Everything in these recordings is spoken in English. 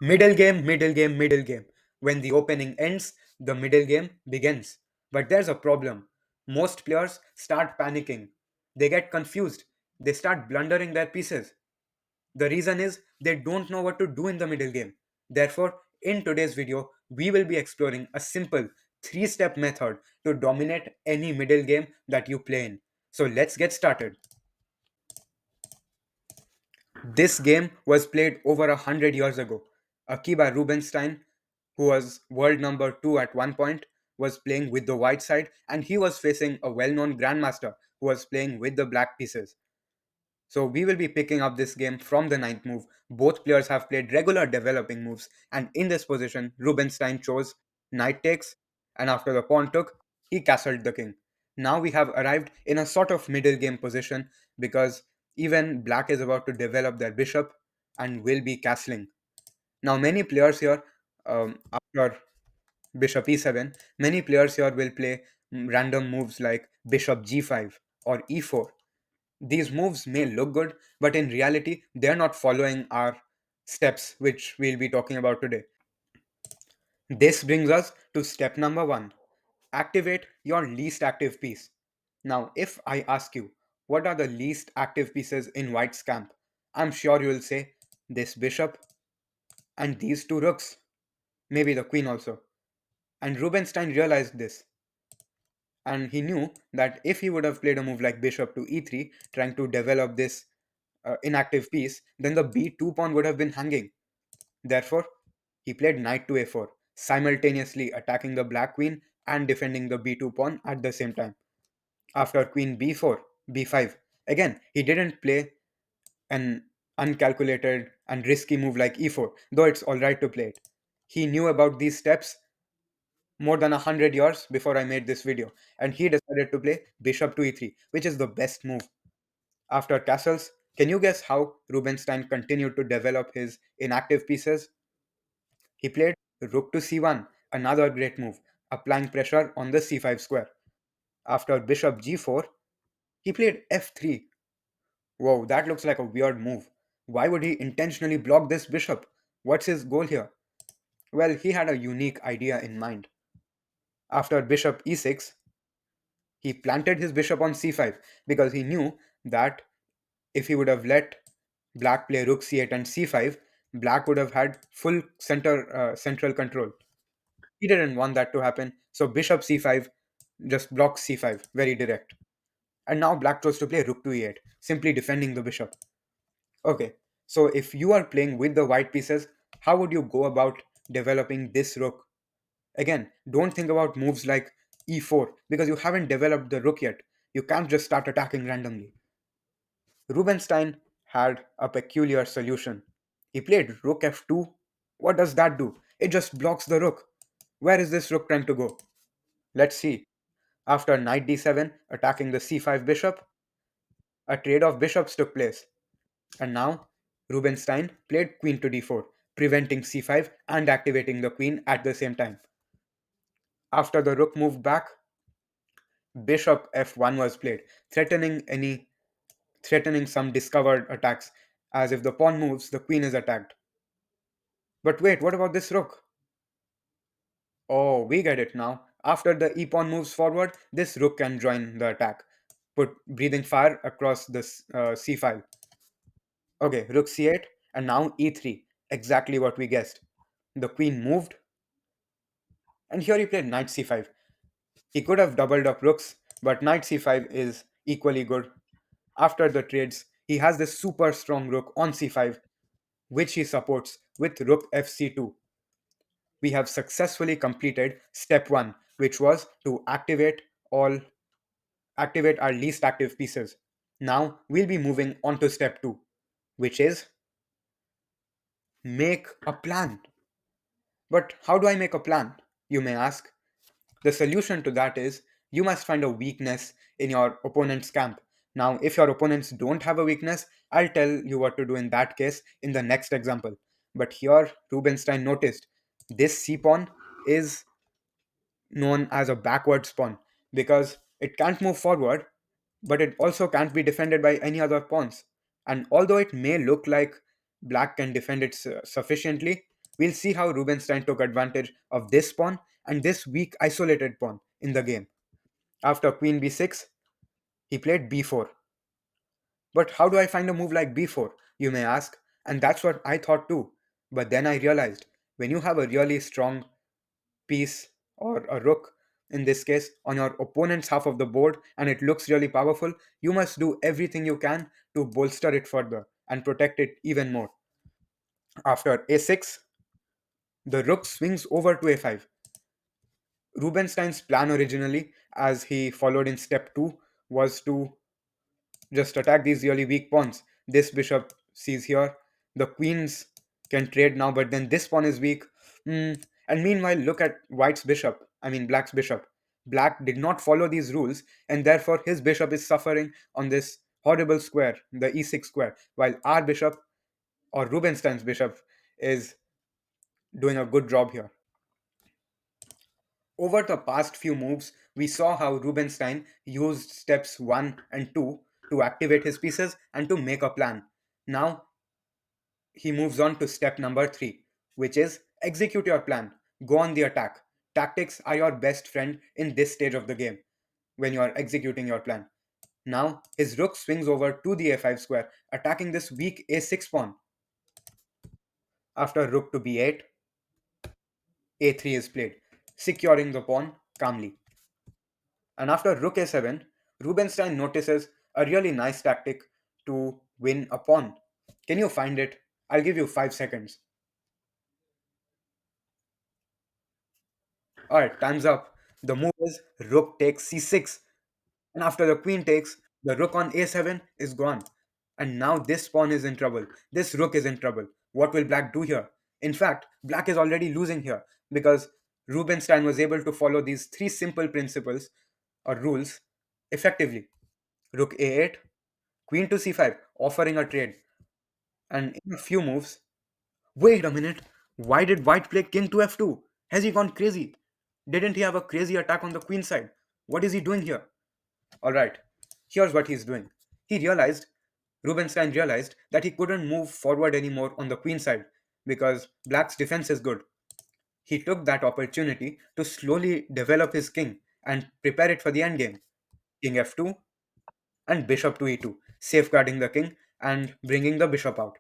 Middle game, middle game, middle game. When the opening ends, the middle game begins. But there's a problem. Most players start panicking. They get confused. They start blundering their pieces. The reason is they don't know what to do in the middle game. Therefore, in today's video, we will be exploring a simple three-step method to dominate any middle game that you play in. So let's get started. This game was played over 100 years ago. Akiba Rubinstein, who was world number 2 at one point, was playing with the white side, and he was facing a well known grandmaster who was playing with the black pieces. So we will be picking up this game from the ninth move. Both players have played regular developing moves, and in this position, Rubinstein chose knight takes, and after the pawn took, he castled the king. Now we have arrived in a sort of middle game position because even black is about to develop their bishop and will be castling. Now many players here, after bishop e7, many players here will play random moves like bishop g5 or e4. These moves may look good, but in reality, they're not following our steps, which we'll be talking about today. This brings us to step number one: activate your least active piece. Now, if I ask you, what are the least active pieces in White's camp? I'm sure you will say this bishop and these two rooks, maybe the queen also. And Rubinstein realized this, and he knew that if he would have played a move like bishop to e3, trying to develop this inactive piece, then the b2 pawn would have been hanging. Therefore, he played knight to a4, simultaneously attacking the black queen and defending the b2 pawn at the same time. After queen b4, b5, again, he didn't play an uncalculated and risky move like e4, though it's alright to play it. He knew about these steps more than 100 years before I made this video, and he decided to play bishop to e3, which is the best move. After castles, can you guess how Rubinstein continued to develop his inactive pieces? He played rook to c1, another great move, applying pressure on the c5 square. After bishop g4, he played f3. Whoa, that looks like a weird move. Why would he intentionally block this bishop? What's his goal here? Well, he had a unique idea in mind. After bishop e6, he planted his bishop on c5 because he knew that if he would have let black play rook c8 and c5, black would have had full central control. He didn't want that to happen, so bishop c5 just blocks c5, very direct. And now black chose to play rook to e8, simply defending the bishop. Okay, so if you are playing with the white pieces, how would you go about developing this rook? Again, don't think about moves like e4 because you haven't developed the rook yet. You can't just start attacking randomly. Rubinstein had a peculiar solution. He played rook f2. What does that do? It just blocks the rook. Where is this rook trying to go? Let's see. After knight d7 attacking the c5 bishop, a trade of bishops took place. And now Rubinstein played queen to d4, preventing c5 and activating the queen at the same time. After the rook moved back, bishop f1 was played, threatening some discovered attacks, as if the pawn moves, the queen is attacked. But wait, what about this rook? Oh, we get it now. After the e-pawn moves forward, this rook can join the attack, put breathing fire across this c5. Okay, rook c8 and now e3. Exactly what we guessed. The queen moved, and here he played knight c5. He could have doubled up rooks, but knight c5 is equally good. After the trades, he has this super strong rook on c5, which he supports with rook fc2. We have successfully completed step 1, which was to activate our least active pieces. Now we'll be moving on to step 2, which is make a plan. But how do I make a plan? You may ask. The solution to that is you must find a weakness in your opponent's camp. Now, if your opponents don't have a weakness, I'll tell you what to do in that case in the next example. But here, Rubinstein noticed this c pawn is known as a backward pawn because it can't move forward, but it also can't be defended by any other pawns. And although it may look like black can defend it sufficiently, We'll see how Rubinstein took advantage of this pawn and this weak isolated pawn in the game. After queen b6, he played b4. But how do I find a move like b4, you may ask? And that's what I thought too. But then I realized when you have a really strong piece or a rook in this case on your opponent's half of the board and it looks really powerful, you must do everything you can to bolster it further and protect it even more. After a6, the rook swings over to a5. Rubinstein's plan originally, as he followed in step 2, was to just attack these really weak pawns. This bishop sees here. The queens can trade now, but then this pawn is weak. And meanwhile, look at white's bishop. I mean, black's bishop. Black did not follow these rules, and therefore his bishop is suffering on this horrible square, the e6 square, while our bishop or Rubinstein's bishop is doing a good job here. Over the past few moves, we saw how Rubinstein used steps 1 and 2 to activate his pieces and to make a plan. Now he moves on to step number 3, which is execute your plan, go on the attack. Tactics are your best friend in this stage of the game when you are executing your plan. Now his rook swings over to the a5 square, attacking this weak a6 pawn. After rook to b8, a3 is played, securing the pawn calmly. And after rook a7, Rubinstein notices a really nice tactic to win a pawn. Can you find it? I'll give you 5 seconds. Alright, time's up. The move is rook takes c6. And after the queen takes, the rook on a7 is gone. And now this pawn is in trouble. This rook is in trouble. What will black do here? In fact, black is already losing here because Rubinstein was able to follow these three simple principles or rules effectively. Rook a8, queen to c5, offering a trade. And in a few moves, wait a minute, why did white play king to f2? Has he gone crazy? Didn't he have a crazy attack on the queen side? What is he doing here? Alright, here's what he's doing. He realized, Rubinstein realized that he couldn't move forward anymore on the queen side because black's defense is good. He took that opportunity to slowly develop his king and prepare it for the endgame. King f2 and bishop to e2, safeguarding the king and bringing the bishop out.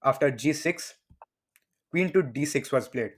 After g6, queen to d6 was played.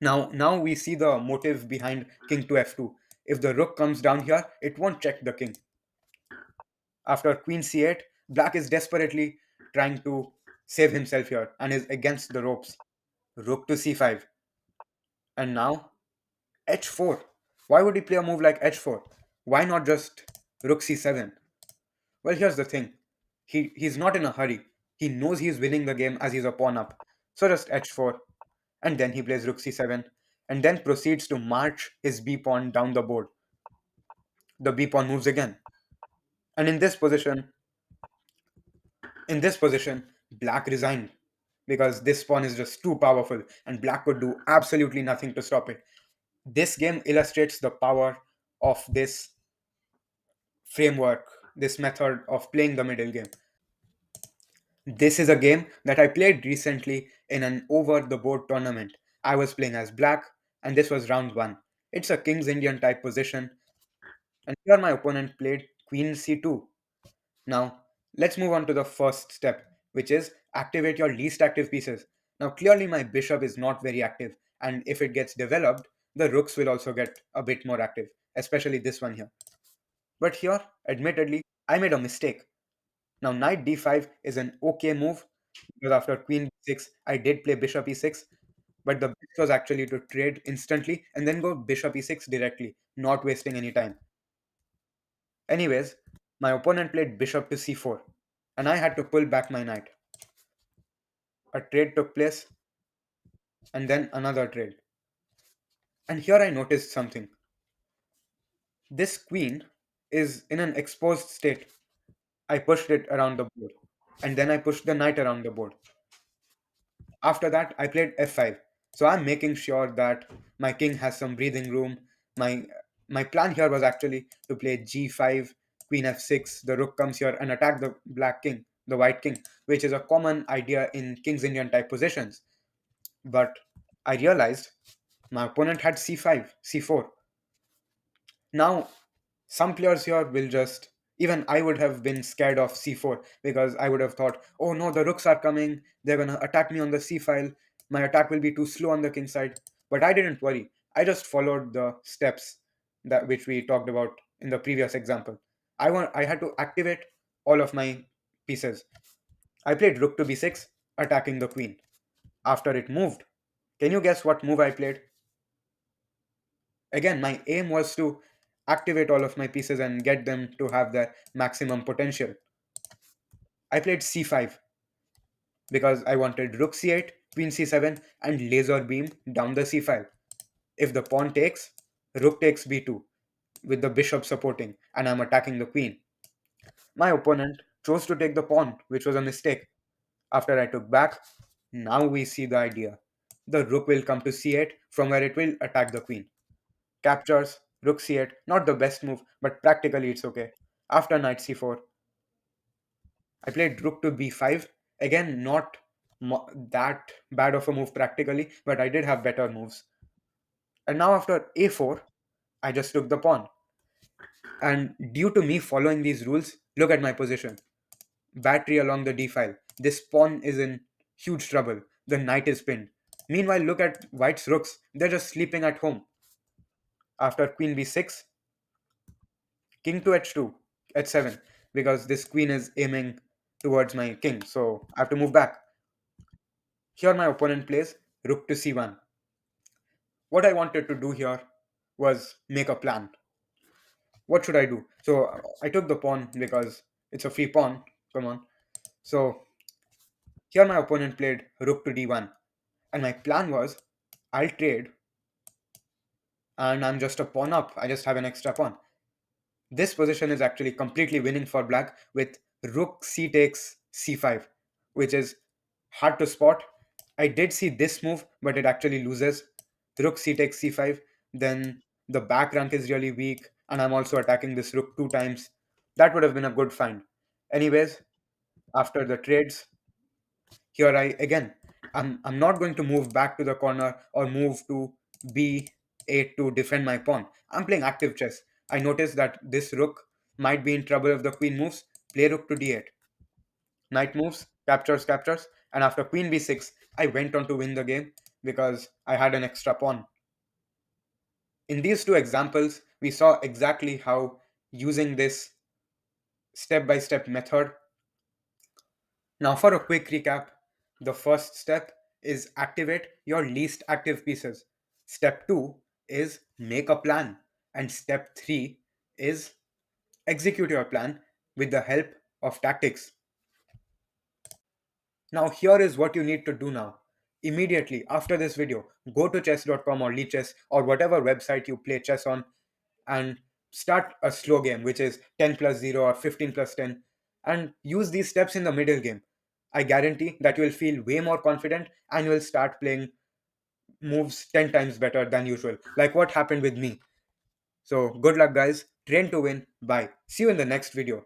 Now we see the motive behind king to f2. If the rook comes down here, it won't check the king. After queen c8, black is desperately trying to save himself here and is against the ropes. Rook to c5. And now h4. Why would he play a move like h4? Why not just rook c7? Well, here's the thing. He's not in a hurry. He knows he's winning the game as he's a pawn up. So just h4. And then he plays rook c7 and then proceeds to march his b pawn down the board. The b pawn moves again. And in this position, black resigned because this pawn is just too powerful and black could do absolutely nothing to stop it. This game illustrates the power of this framework, this method of playing the middle game. This is a game that I played recently in an over the board tournament. I was playing as black, and this was round 1. It's a King's Indian type position, and here my opponent played Queen c2. Now, let's move on to the first step, which is activate your least active pieces. Now, clearly, my bishop is not very active, and if it gets developed, the rooks will also get a bit more active, especially this one here. But here, admittedly, I made a mistake. Now, knight d5 is an okay move because after queen b6, I did play bishop e6, but the best was actually to trade instantly and then go bishop e6 directly, not wasting any time. Anyways, my opponent played bishop to c4, and I had to pull back my knight. A trade took place, and then another trade. And here I noticed something. This queen is in an exposed state. I pushed it around the board, and then I pushed the knight around the board. After that, I played f5. So I'm making sure that my king has some breathing room. My my plan here was actually to play g5, queen f6, the rook comes here and attack the black king, the white king, which is a common idea in King's Indian type positions. But I realized my opponent had c5, c4. Now, some players here will just, even I would have been scared of c4 because I would have thought, oh no, the rooks are coming, they're gonna attack me on the c file, my attack will be too slow on the king side. But I didn't worry. I just followed the steps that which we talked about in the previous example. I had to activate all of my pieces. I played rook to b6, attacking the queen. After it moved, can you guess what move I played? Again, my aim was to activate all of my pieces and get them to have their maximum potential. I played c5 because I wanted rook c8, queen c7, and laser beam down the c file. If the pawn takes, rook takes b2 with the bishop supporting, and I'm attacking the queen. My opponent chose to take the pawn, which was a mistake. After I took back, now we see the idea. The rook will come to c8 from where it will attack the queen. Captures, rook c8, not the best move, but practically it's okay. After knight c4, I played rook to b5. Again, not that bad of a move practically, but I did have better moves. And now after a4, I just took the pawn. And due to me following these rules, look at my position. Battery along the d file. This pawn is in huge trouble. The knight is pinned. Meanwhile, look at white's rooks. They're just sleeping at home. After queen b6, king to h2, h7, because this queen is aiming towards my king, so I have to move back. Here my opponent plays rook to c1. What I wanted to do here was make a plan. What should I do? So I took the pawn because it's a free pawn. Come on. So here my opponent played rook to d1. And my plan was I'll trade and I'm just a pawn up. I just have an extra pawn. This position is actually completely winning for black with rook c takes c5, which is hard to spot. I did see this move, but it actually loses. Rook c takes c5, then the back rank is really weak, and I'm also attacking this rook two times. That would have been a good find. Anyways, after the trades, here I'm not going to move back to the corner or move to b8 to defend my pawn. I'm playing active chess. I notice that this rook might be in trouble if the queen moves. Play rook to d8. Knight moves, captures, captures, and after queen b6, I went on to win the game because I had an extra pawn. In these two examples, we saw exactly how using this step by step method. Now, for a quick recap, the first step is activate your least active pieces. Step 2 is make a plan. And step 3 is execute your plan with the help of tactics. Now, here is what you need to do now. Immediately after this video, go to chess.com or Lichess or whatever website you play chess on and start a slow game, which is 10 plus 0 or 15 plus 10, and use these steps in the middle game. I guarantee that you will feel way more confident and you will start playing moves 10 times better than usual, like what happened with me. So, good luck, guys. Train to win. Bye. See you in the next video.